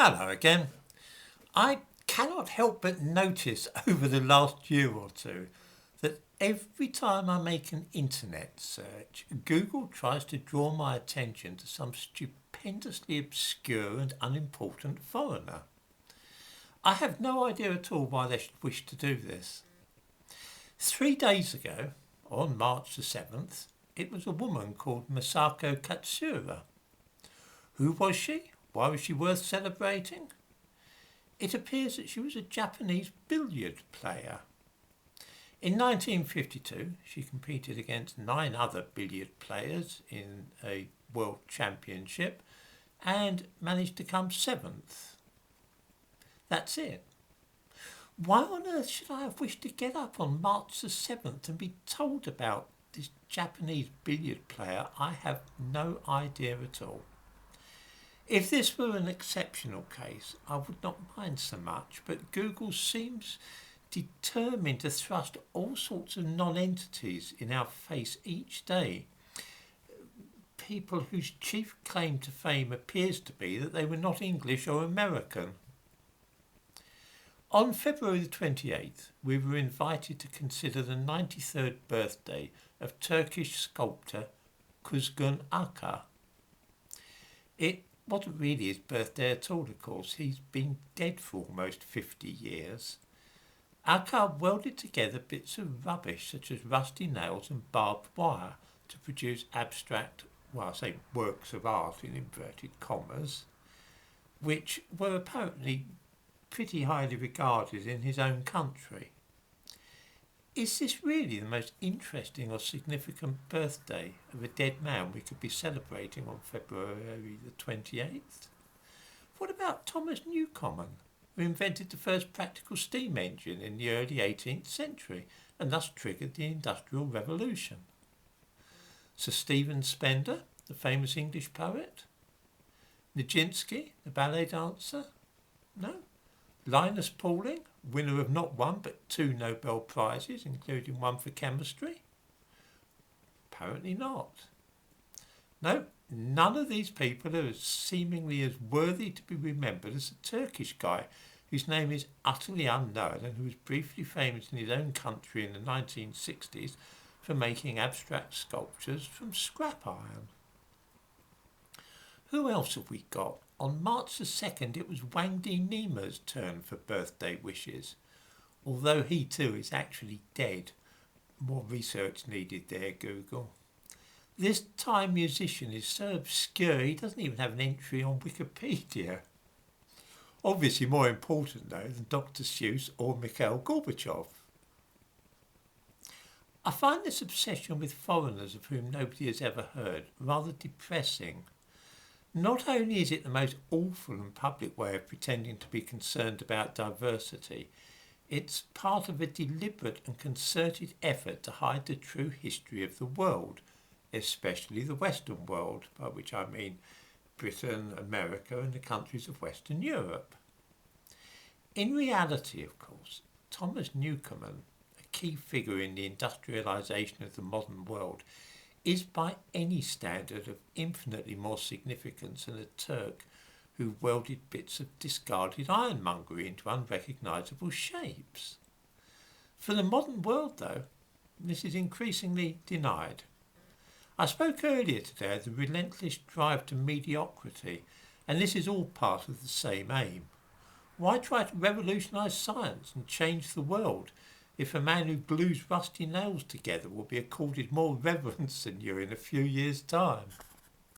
Hello again. I cannot help but notice over the last year or two that every time I make an internet search, Google tries to draw my attention to some stupendously obscure and unimportant foreigner. I have no idea at all why they should wish to do this. 3 days ago, on March the 7th, it was a woman called Masako Katsura. Who was she? Why was she worth celebrating? It appears that she was a Japanese billiard player. In 1952, she competed against 9 other billiard players in a world championship and managed to come 7th. That's it. Why on earth should I have wished to get up on March the 7th and be told about this Japanese billiard player? I have no idea at all. If this were an exceptional case, I would not mind so much, but Google seems determined to thrust all sorts of non-entities in our face each day. People whose chief claim to fame appears to be that they were not English or American. On February the 28th, we were invited to consider the 93rd birthday of Turkish sculptor Kuzgun Aka. It wasn't really his birthday at all, of course. He's been dead for almost 50 years. Aka welded together bits of rubbish such as rusty nails and barbed wire to produce abstract, well, I say works of art in inverted commas, which were apparently pretty highly regarded in his own country. Is this really the most interesting or significant birthday of a dead man we could be celebrating on February the 28th? What about Thomas Newcomen, who invented the first practical steam engine in the early 18th century and thus triggered the Industrial Revolution? Sir Stephen Spender, the famous English poet? Nijinsky, the ballet dancer? No? Linus Pauling, winner of not one but 2 Nobel Prizes, including one for chemistry? Apparently not. No, none of these people are seemingly as worthy to be remembered as a Turkish guy whose name is utterly unknown and who was briefly famous in his own country in the 1960s for making abstract sculptures from scrap iron. Who else have we got? On March the 2nd, it was Wang Di Nima's turn for birthday wishes. Although he too is actually dead. More research needed there, Google. This Thai musician is so obscure he doesn't even have an entry on Wikipedia. Obviously more important though than Dr. Seuss or Mikhail Gorbachev. I find this obsession with foreigners of whom nobody has ever heard rather depressing. Not only is it the most awful and public way of pretending to be concerned about diversity, it's part of a deliberate and concerted effort to hide the true history of the world, especially the Western world, by which I mean Britain, America and the countries of Western Europe. In reality, of course, Thomas Newcomen, a key figure in the industrialisation of the modern world, is by any standard of infinitely more significance than a Turk who welded bits of discarded ironmongery into unrecognisable shapes. For the modern world, though, this is increasingly denied. I spoke earlier today of the relentless drive to mediocrity, and this is all part of the same aim. Why try to revolutionise science and change the world if a man who glues rusty nails together will be accorded more reverence than you in a few years' time?